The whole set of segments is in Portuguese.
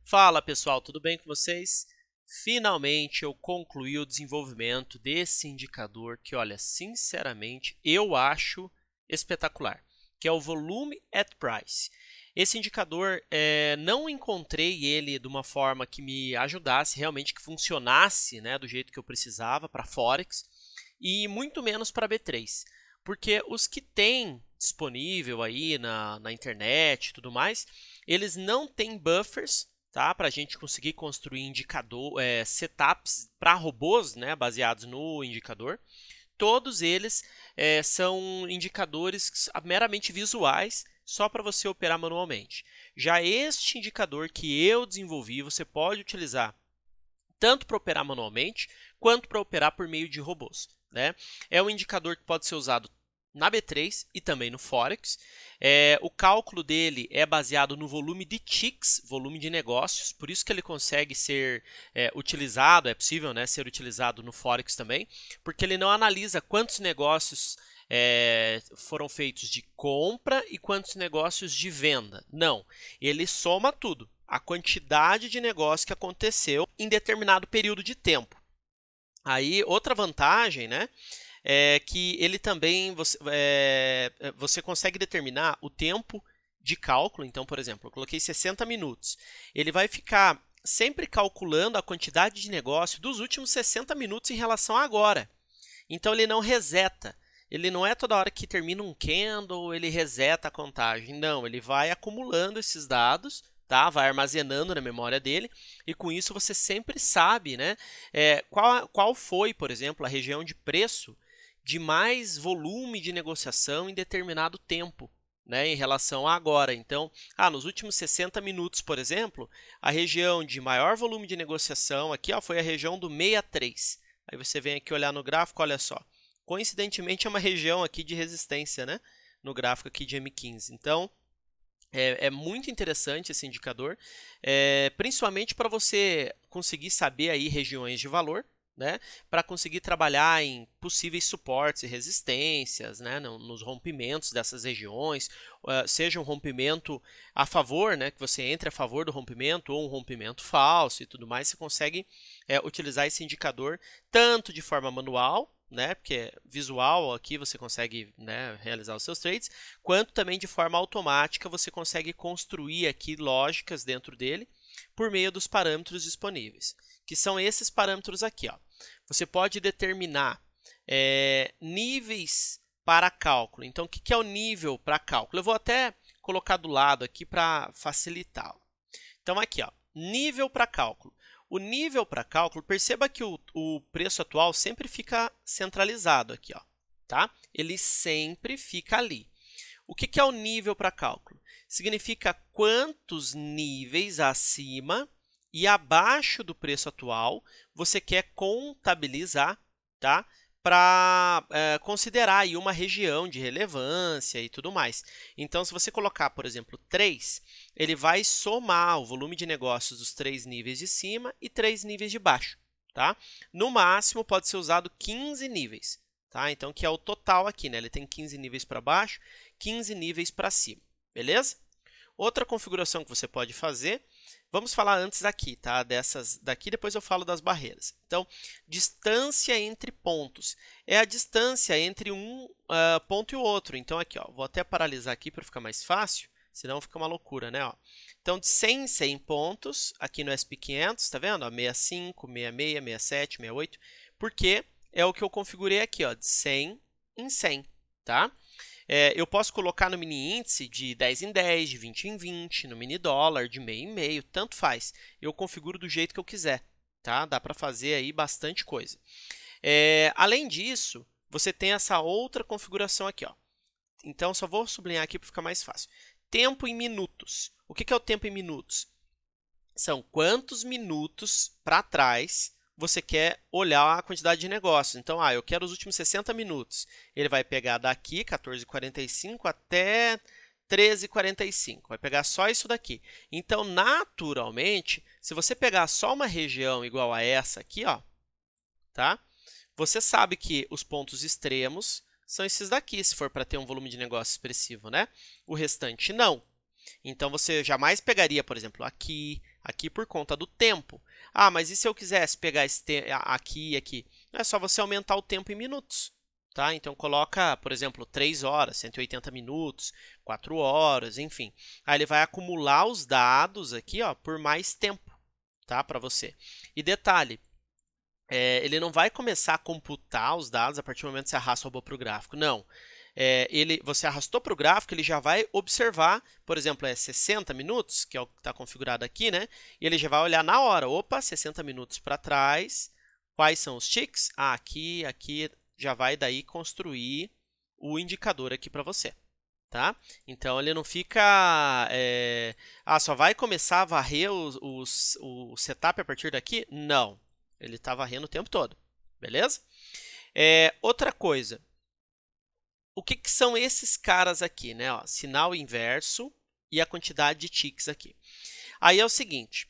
Fala pessoal, tudo bem com vocês? Finalmente eu concluí o desenvolvimento desse indicador que, olha, sinceramente, eu acho espetacular, que é o Volume at Price. Esse indicador, não encontrei ele de uma forma que me ajudasse, realmente que funcionasse, né, do jeito que eu precisava para Forex e muito menos para B3, porque os que tem disponível aí na internet e tudo mais, eles não têm buffers, tá? Para a gente conseguir construir setups para robôs, né, baseados no indicador. Todos eles são indicadores meramente visuais, só para você operar manualmente. Já este indicador que eu desenvolvi, você pode utilizar tanto para operar manualmente, quanto para operar por meio de robôs, né? É um indicador que pode ser usado na B3 e também no Forex. O cálculo dele é baseado no volume de ticks, volume de negócios, por isso que ele consegue ser utilizado, é possível, né, ser utilizado no Forex também, porque ele não analisa quantos negócios foram feitos de compra e quantos negócios de venda. Não, ele soma tudo, a quantidade de negócio que aconteceu em determinado período de tempo. Aí, outra vantagem, né, é que ele também você consegue determinar o tempo de cálculo. Então, por exemplo, eu coloquei 60 minutos. Ele vai ficar sempre calculando a quantidade de negócio dos últimos 60 minutos em relação a agora. Então, ele não reseta. Ele não é toda hora que termina um candle, ele reseta a contagem. Não, ele vai acumulando esses dados, tá? Vai armazenando na memória dele, e com isso você sempre sabe, né, qual foi, por exemplo, a região de preço de mais volume de negociação em determinado tempo, né, em relação a agora. Então, nos últimos 60 minutos, por exemplo, a região de maior volume de negociação aqui, foi a região do 63. Aí você vem aqui olhar no gráfico, olha só. Coincidentemente, é uma região aqui de resistência, né, no gráfico aqui de M15. Então, é muito interessante esse indicador, principalmente para você conseguir saber aí regiões de valor, né, para conseguir trabalhar em possíveis suportes e resistências, né, nos rompimentos dessas regiões, seja um rompimento a favor, né, que você entre a favor do rompimento, ou um rompimento falso e tudo mais. Você consegue utilizar esse indicador tanto de forma manual, né, porque visual aqui você consegue, né, realizar os seus trades, quanto também de forma automática você consegue construir aqui lógicas dentro dele por meio dos parâmetros disponíveis, que são esses parâmetros aqui. Você pode determinar níveis para cálculo. Então, o que é o nível para cálculo? Eu vou até colocar do lado aqui para facilitar. Então, aqui, nível para cálculo. O nível para cálculo, perceba que o preço atual sempre fica centralizado aqui, tá? Ele sempre fica ali. O que é o nível para cálculo? Significa quantos níveis acima e abaixo do preço atual você quer contabilizar, tá? Para considerar aí uma região de relevância e tudo mais. Então, se você colocar, por exemplo, 3, ele vai somar o volume de negócios dos 3 níveis de cima e 3 níveis de baixo. Tá? No máximo, pode ser usado 15 níveis. Tá? Então, que é o total aqui, né? Ele tem 15 níveis para baixo, 15 níveis para cima. Beleza? Outra configuração que você pode fazer, vamos falar antes aqui, tá? Dessas daqui, depois eu falo das barreiras. Então, distância entre pontos. É a distância entre um ponto e o outro. Então, aqui, vou até paralisar aqui para ficar mais fácil, senão fica uma loucura, né? Então, de 100 em 100 pontos, aqui no SP500, tá vendo? 65, 66, 67, 68, porque é o que eu configurei aqui, de 100 em 100, tá? Eu posso colocar no mini índice de 10 em 10, de 20 em 20, no mini dólar, de meio em meio, tanto faz. Eu configuro do jeito que eu quiser, tá? Dá para fazer aí bastante coisa. Além disso, você tem essa outra configuração aqui, Então, só vou sublinhar aqui para ficar mais fácil. Tempo em minutos. O que é o tempo em minutos? São quantos minutos para trás você quer olhar a quantidade de negócios. Então, eu quero os últimos 60 minutos. Ele vai pegar daqui, 14h45, até 13h45. Vai pegar só isso daqui. Então, naturalmente, se você pegar só uma região igual a essa aqui, tá? Você sabe que os pontos extremos são esses daqui, se for para ter um volume de negócio expressivo, né? O restante, não. Então, você jamais pegaria, por exemplo, aqui, Aqui por conta do tempo. Ah, mas e se eu quisesse pegar aqui e aqui? É só você aumentar o tempo em minutos. Tá? Então, coloca, por exemplo, 3 horas, 180 minutos, 4 horas, enfim. Aí ele vai acumular os dados aqui ó, por mais tempo, tá? Para você. E detalhe, ele não vai começar a computar os dados a partir do momento que você arrasta o robô para o gráfico. Não. Você arrastou para o gráfico, ele já vai observar, por exemplo, 60 minutos, que é o que está configurado aqui, né? E ele já vai olhar na hora. Opa, 60 minutos para trás. Quais são os ticks? Ah, aqui, aqui. Já vai daí construir o indicador aqui para você. Tá? Então, ele não fica... só vai começar a varrer o setup a partir daqui? Não. Ele está varrendo o tempo todo. Beleza? Outra coisa. O que são esses caras aqui? Né? Ó, sinal inverso e a quantidade de ticks aqui. Aí é o seguinte.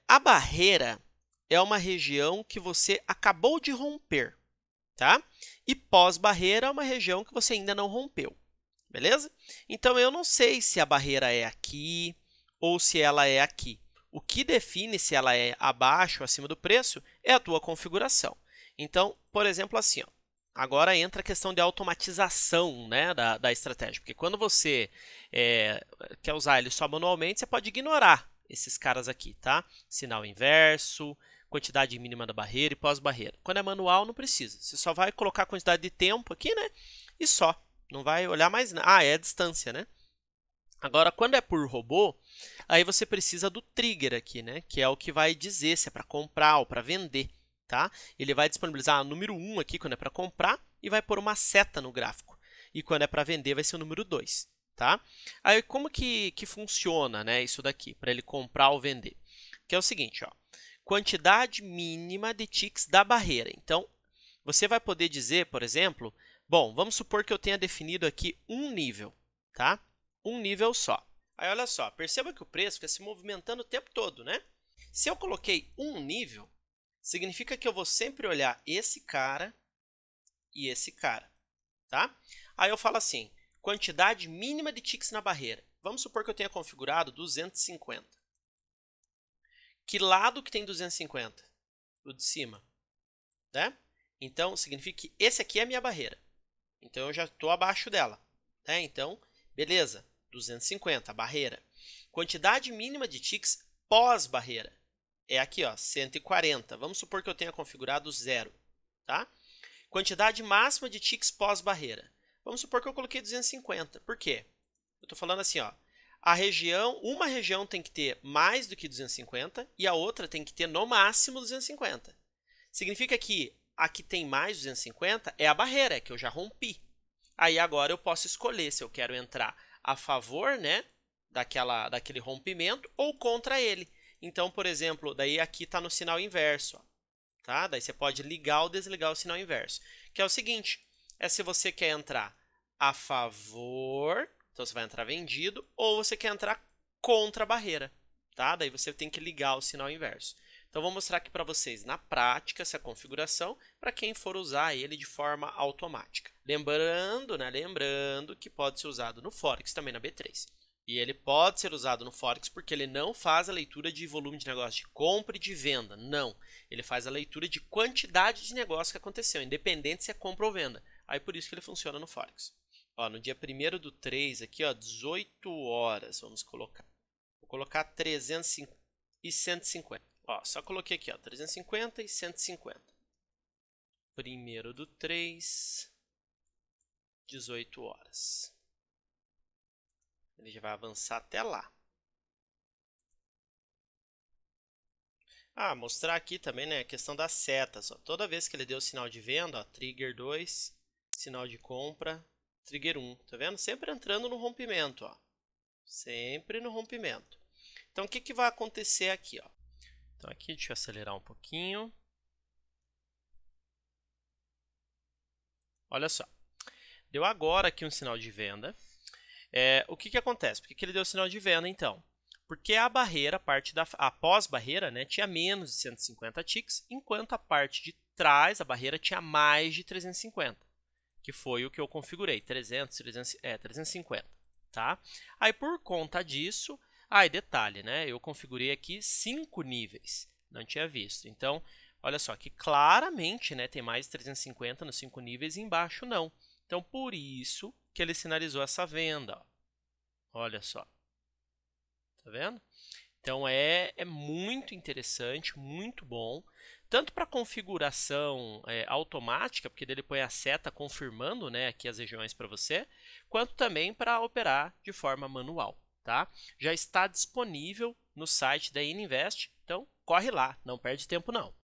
A barreira é uma região que você acabou de romper. Tá? E pós-barreira é uma região que você ainda não rompeu. Beleza? Então, eu não sei se a barreira é aqui ou se ela é aqui. O que define se ela é abaixo ou acima do preço é a tua configuração. Então, por exemplo, assim, ó, agora entra a questão de automatização, né, da estratégia. Porque quando você quer usar ele só manualmente, você pode ignorar esses caras aqui, tá? Sinal inverso, quantidade mínima da barreira e pós-barreira. Quando é manual, não precisa. Você só vai colocar a quantidade de tempo aqui, né? E só. Não vai olhar mais nada. Ah, é a distância, né? Agora, quando é por robô, aí você precisa do trigger aqui, né? Que é o que vai dizer se é para comprar ou para vender, tá? Ele vai disponibilizar o número 1 aqui quando é para comprar e vai pôr uma seta no gráfico. E quando é para vender, vai ser o número 2, tá? Aí, como que funciona, né, isso daqui, para ele comprar ou vender? Que é o seguinte, ó. Quantidade mínima de ticks da barreira. Então, você vai poder dizer, por exemplo, bom, vamos supor que eu tenha definido aqui um nível, tá? Um nível só. Aí, olha só, perceba que o preço fica se movimentando o tempo todo, né? Se eu coloquei um nível, significa que eu vou sempre olhar esse cara e esse cara, tá? Aí eu falo assim, quantidade mínima de ticks na barreira. Vamos supor que eu tenha configurado 250. Que lado que tem 250? O de cima, né? Então, significa que esse aqui é a minha barreira. Então, eu já estou abaixo dela. Né? Então, beleza, 250, a barreira. Quantidade mínima de ticks pós-barreira. É aqui, ó, 140. Vamos supor que eu tenha configurado 0. Tá? Quantidade máxima de ticks pós-barreira. Vamos supor que eu coloquei 250. Por quê? Eu estou falando assim, ó, uma região tem que ter mais do que 250 e a outra tem que ter no máximo 250. Significa que a que tem mais 250 é a barreira, que eu já rompi. Aí agora eu posso escolher se eu quero entrar a favor, né, daquele rompimento ou contra ele. Então, por exemplo, daí aqui está no sinal inverso. Ó, tá? Daí você pode ligar ou desligar o sinal inverso. Que é o seguinte, se você quer entrar a favor, então você vai entrar vendido, ou você quer entrar contra a barreira. Tá? Daí você tem que ligar o sinal inverso. Então, vou mostrar aqui para vocês, na prática, essa configuração para quem for usar ele de forma automática. Lembrando que pode ser usado no Forex, também na B3. E ele pode ser usado no Forex porque ele não faz a leitura de volume de negócio de compra e de venda. Não. Ele faz a leitura de quantidade de negócio que aconteceu, independente se é compra ou venda. Aí, por isso que ele funciona no Forex. Ó, no dia 1º/3, aqui, ó, 18 horas, vamos colocar. Vou colocar 350 e 150. Ó, só coloquei aqui, ó, 350 e 150. 1º/3, 18 horas. Ele já vai avançar até lá. Mostrar aqui também, né, a questão das setas. Ó. Toda vez que ele deu o sinal de venda, ó, trigger 2, sinal de compra, trigger 1. Tá vendo? Sempre entrando no rompimento. Ó. Sempre no rompimento. Então, o que vai acontecer aqui? Ó? Então, aqui, deixa eu acelerar um pouquinho. Olha só. Deu agora aqui um sinal de venda. O que acontece? Por que ele deu o sinal de venda, então? Porque a barreira, a pós-barreira, né, tinha menos de 150 ticks, enquanto a parte de trás, a barreira, tinha mais de 350, que foi o que eu configurei, 350. Tá? Aí, por conta disso, Ah, e detalhe, né? Eu configurei aqui 5 níveis, não tinha visto. Então, olha só, que claramente, né, tem mais de 350 nos 5 níveis e embaixo não. Então, por isso que ele sinalizou essa venda. Ó. Olha só. Tá vendo? Então, é muito interessante, muito bom. Tanto para configuração automática, porque ele põe a seta confirmando, né, aqui as regiões para você, quanto também para operar de forma manual. Tá? Já está disponível no site da Ininvest, então corre lá, não perde tempo não.